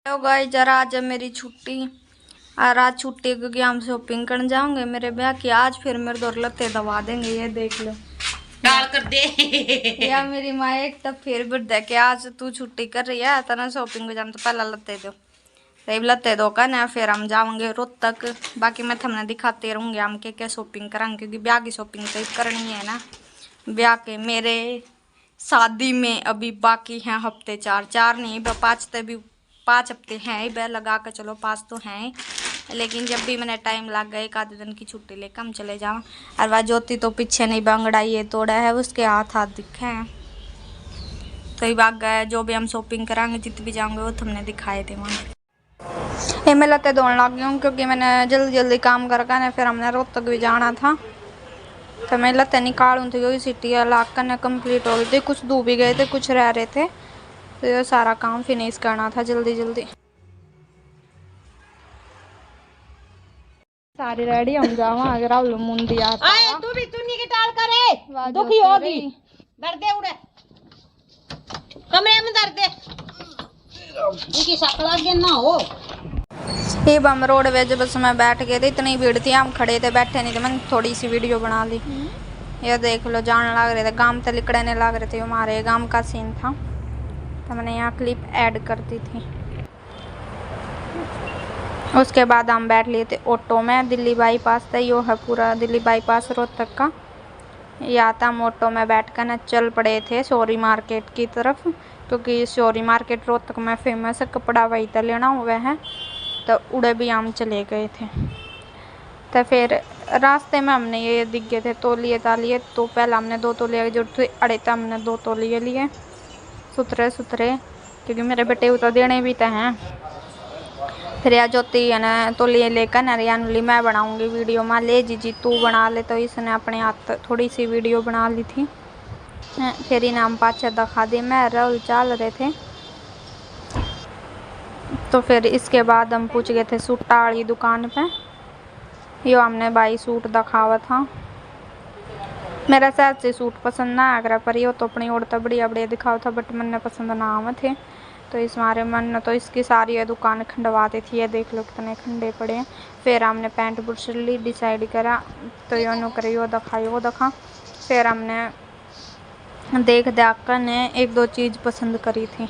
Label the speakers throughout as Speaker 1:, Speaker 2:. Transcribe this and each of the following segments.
Speaker 1: Hello guys, जरा आज है मेरी छुट्टी। और आज छुट्टी है क्योंकि हम शॉपिंग करने जाओगे मेरे ब्याह की। आज फिर मेरे दौर लत्ते दबा देंगे, ये देख लो
Speaker 2: डाल कर दे।
Speaker 1: या मेरी माँ एक तब फिर बता के आज तू छुट्टी कर रही है तना शॉपिंग को जाना तो पहला लत्ते दो तब लत्ते दो का ना फिर हम जाओगे रोहतक। बाकी मैं थमने दिखाते रहूंगी हम क्या शॉपिंग करांगे क्योंकि ब्याह की शॉपिंग तो करनी है ना। ब्याह के मेरे शादी में अभी बाकी हैं हफ्ते चार नहीं 5 तक 5 हफ्ते हैं ही वह लगा कर चलो 5 तो हैं ही। लेकिन जब भी मैंने टाइम लग गया एक आधे दिन की छुट्टी लेकर हम चले जाओ। और वह ज्योति तो पीछे नहीं बांगड़ा ये तोड़ा है उसके हाथ दिखे हैं तो ही भाग गए। जो भी हम शॉपिंग कराएंगे जित भी जाऊंगे वो तुमने दिखाए थे वहाँ। ये मैं लत्ते धोने लग गई हूँ क्योंकि मैंने जल्दी जल्दी काम करके ना फिर हमने रोहतक भी जाना था तो मैं लत्ते निकालूँ तो यही सिटी लाग कर कंप्लीट हो गई थी। कुछ डूब भी गए थे कुछ रह रहे थे तो ये सारा काम फिनिश करना था जल्दी जल्दी। सारी रेडी हम जावा अगर राहुल मुंडी आता
Speaker 2: आए तू भी चुन्नी की टाल करे दुखी होगी। दर्द दे उड़े कमरे में दर्द दे इनकी शक्ल आगे ना हो।
Speaker 1: ये हम रोडवेज बस में बैठ गए थे, इतनी भीड़ थी हम खड़े थे बैठे नहीं थे। मैंने थोड़ी सी वीडियो बना ली। ये देख लो जाने लग रहे थे गांव तक लिकड़ने लग रहे थे हमारे गांव का सीन था तो मैंने यहाँ क्लिप ऐड कर दी थी। उसके बाद हम बैठ लिए थे ऑटो में दिल्ली बाईपास था यो है पूरा दिल्ली बाईपास रोहतक का। या था हम ऑटो में बैठकर न चल पड़े थे शौरी मार्केट की तरफ क्योंकि शौरी मार्केट रोहतक में फेमस है कपड़ा वही तो लेना हुआ है तो उड़े भी हम चले गए थे। तो फिर रास्ते में हमने ये दिख गए थे तौलिए तालिए तो पहले हमने 2 तौलिए जो थे अड़े तो हमने 2 तौलिए लिए सुथरे सुथरे क्योंकि मेरे बेटे को तो देने भी तो हैं। फिर या ज्योति है ना तौलिए लेकर नरियानुली मैं बनाऊंगी वीडियो में ले जी तू बना ले तो इसने अपने हाथ थोड़ी सी वीडियो बना ली थी। फिर इनाम पाचे दिखा दी मैं राहुल चल रहे थे तो फिर इसके बाद हम पूछ गए थे सूटा वाली दुकान पे। यो हमने भाई सूट दिखावा था मेरा शायद से सूट पसंद ना आगरा पर यो तो अपनी औरत बढ़िया बढ़िया दिखावा था बट मन पसंद ना आवे थे तो इस मारे मन तो इसकी सारी ये दुकान खंडवाती थी। ये देख लो कितने खंडे पड़े हैं। फिर हमने पैंट बुर्सली डिसाइड करा तो यो नो करे यो दिखा। फिर हमने देख कर ने 1-2 चीज़ पसंद करी थी।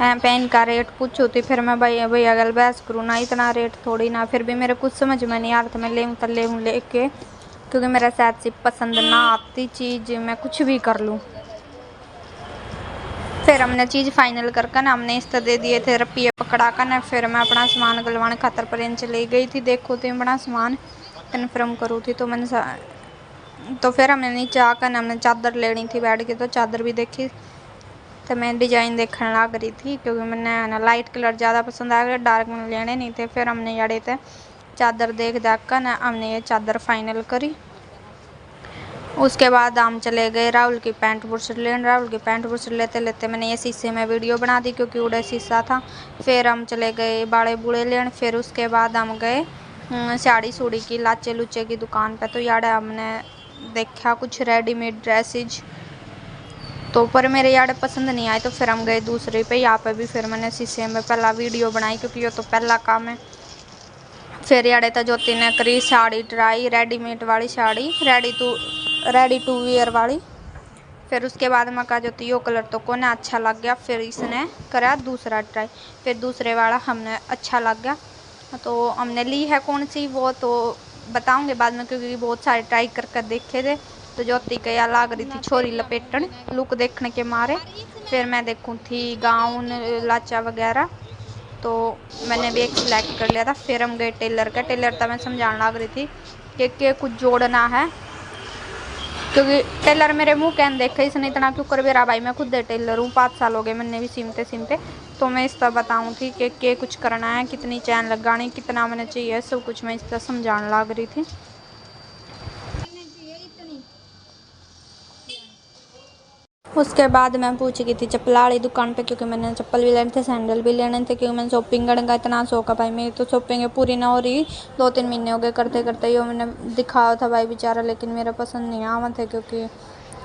Speaker 1: पेन का रेट पूछो थी फिर मैं भैया अगर बहस करूँ ना इतना रेट थोड़ी ना फिर भी मेरे कुछ समझ में नहीं आ रहा था मैं ले लेके क्योंकि मेरा शायद से पसंद ना आती चीज़ मैं कुछ भी कर लूँ। फिर हमने चीज़ फाइनल करके ना हमने इस तरह दे दिए थे रुपये पकड़ा कर ना फिर मैं अपना सामान गलवाने खातर पर चली गई थी। देखो तो अपना सामान कन्फर्म करूँ थी तो मैंने तो फिर हमने नीचे आकर हमने चादर लेनी थी बैठ के तो चादर भी देखी तो मैं डिजाइन देखने लग रही थी क्योंकि मैंने ना लाइट कलर ज़्यादा पसंद आ गया डार्क में लेने नहीं थे। फिर हमने जड़े थे चादर देख कर ना हमने ये चादर फाइनल करी। उसके बाद हम चले गए राहुल की पैंट बुर्सट लेने। राहुल की पैंट बुर्सट लेते लेते मैंने ये शीशे में वीडियो बना दी क्योंकि उड़े शीशा था। फिर हम चले गए बाड़े बूढ़े लेने। फिर उसके बाद हम गए साड़ी सूड़ी की लाचे लुचे की दुकान पे तो यार हमने देखा कुछ रेडीमेड ड्रेसेज तो पर मेरे यार पसंद नहीं आए तो फिर हम गए दूसरे पे। यहाँ पे भी फिर मैंने शीशे में पहला वीडियो बनाई क्योंकि ये तो पहला काम है। फिर यार तो ज्योति ने करी साड़ी ट्राई रेडीमेड वाली साड़ी रेडी टू वियर वाली। फिर उसके बाद मैं कहा ज्योति यो कलर तो कोने अच्छा लग गया फिर इसने करा दूसरा ट्राई। फिर दूसरे वाला हमने अच्छा लग गया तो हमने ली है कौन सी वो तो बताऊँगे बाद में क्योंकि बहुत सारे ट्राई कर देखे थे तो ज्योति के यहाँ लाग रही थी छोरी लपेटन लुक देखने के मारे। फिर मैं देखूँ थी गाउन लाचा वगैरह तो मैंने भी एक सिलेक्ट कर लिया था। फिर हम गए टेलर तो मैं समझाने लग रही थी कि कुछ जोड़ना है क्योंकि टेलर मेरे मुंह कहन देखे इसने इतना क्यों कर रहा भाई मैं खुद टेलर हूँ 5 साल हो गए मैंने भी सिमते तो मैं इस तरह बताऊँ थी कि कुछ करना है कितनी चैन लगानी कितना मैंने चाहिए सब कुछ मैं इस तरह समझाने लग रही थी। उसके बाद मैं पूछ गई थी चप्पल वाली दुकान पे क्योंकि मैंने चप्पल भी लेने थे सैंडल भी लेने थे क्योंकि मैंने शॉपिंग करने का इतना शौक है भाई मेरी तो शॉपिंग पूरी ना हो रही 2-3 महीने हो गए करते करते यो मैंने दिखाया था भाई बेचारा लेकिन मेरा पसंद नहीं आवा थे क्योंकि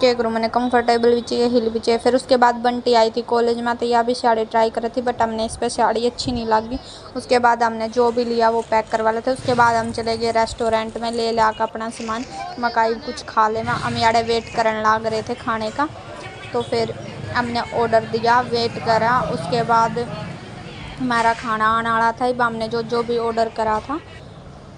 Speaker 1: उसके एक रूम मैंने कंफर्टेबल भी चाहिए, हिल भी चाहिए। फिर उसके बाद बंटी आई थी कॉलेज में, तो यह भी साड़ी ट्राई कर रही थी, बट हमने इस पर साड़ी अच्छी नहीं लगी। उसके बाद हमने जो भी लिया वो पैक करवा लेते। उसके बाद हम चले गए रेस्टोरेंट में, ले ला कर अपना सामान मकाई कुछ खा ले। हम यार वेट करने लग रहे थे खाने का, तो फिर हमने ऑर्डर दिया, वेट करा। उसके बाद हमारा खाना आने वाला था, अब हमने जो भी ऑर्डर करा था।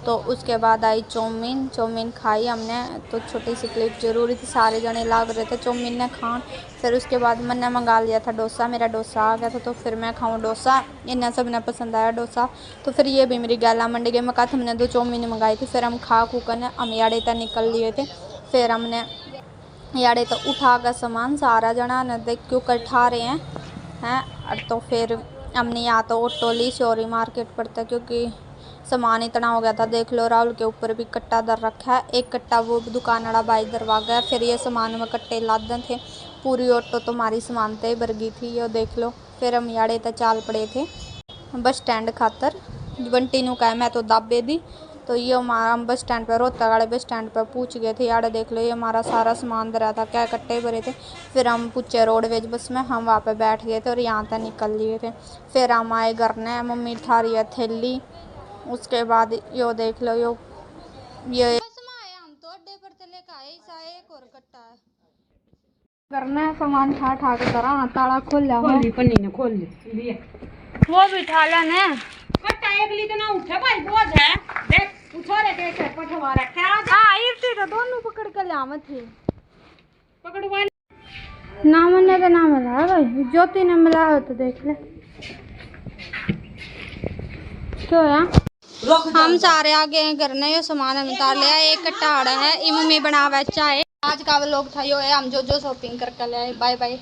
Speaker 1: तो उसके बाद आई चाउमीन खाई हमने, तो छोटी सी क्लिप ज़रूरी थी, सारे जने लाग रहे थे चाउमीन ने खान। फिर उसके बाद मैंने मंगा लिया था डोसा, मेरा डोसा आ गया था, तो फिर मैं खाऊं डोसा। इन्हें सब ने पसंद आया डोसा, तो फिर ये भी मेरी गैला मंडी गई। मैं कहा हमने 2 चाउमीन मंगाई थी। फिर हम खा कर हम याड़े तक निकल लिए थे। फिर हमने याड़े तो उठा कर सामान सारा जना ने देख क्यों कठा रहे हैं। तो फिर हमने या तो ऑटो ली शोरी मार्केट पड़ता, क्योंकि सामान इतना हो गया था। देख लो राहुल के ऊपर भी कट्टा दर रखा है, एक कट्टा वो दुकान वाला भाई दरवा गया। फिर ये सामान में कट्टे लादे थे, पूरी ऑटो तो हमारी सामान ते भर गई थी, ये देख लो। फिर हम याड़े तक चाल पड़े थे बस स्टैंड खातर। बंटी नू कहा मैं तो दाबे दी, तो ये हमारा हम बस स्टैंड पर रोहतक वाले बस स्टैंड पर पूछ गए थे। यार देख लो ये हमारा सारा सामान धरा था, क्या कट्टे भरे थे। फिर हम पूछे रोडवेज बस में, हम वहाँ पे बैठ गए थे और यहाँ तक निकल लिए थे। फिर हम आए घर ने, मम्मी उठा रही है थैली। उसके बाद यो देख लो ये हम तो अड्डे पर चले का एक और कट्टा है करना है, सामान ठा के करा। ताला खोल
Speaker 2: पन्नी ने खोल ली,
Speaker 1: वो भी उठा लेना
Speaker 2: कट्टा एक ली तो ना उठे भाई, बोझ है देख उछोरे देख पठवा रखा है।
Speaker 1: हाँ इर्ती तो दोनों पकड़ के लावत थे,
Speaker 2: पकड़वा
Speaker 1: ना मन्ने तो ना मिला भाई, ज्योति ने मिला हो तो देख ले क्यों यार। हम सारे आगे हैं करने, ये सामान हम उतार लिया। एक कट्टा आ रहा है, ये मम्मी बना हुआ चाय। आज का व्लॉग था यो है, हम जो शॉपिंग करके ले आए। Bye bye.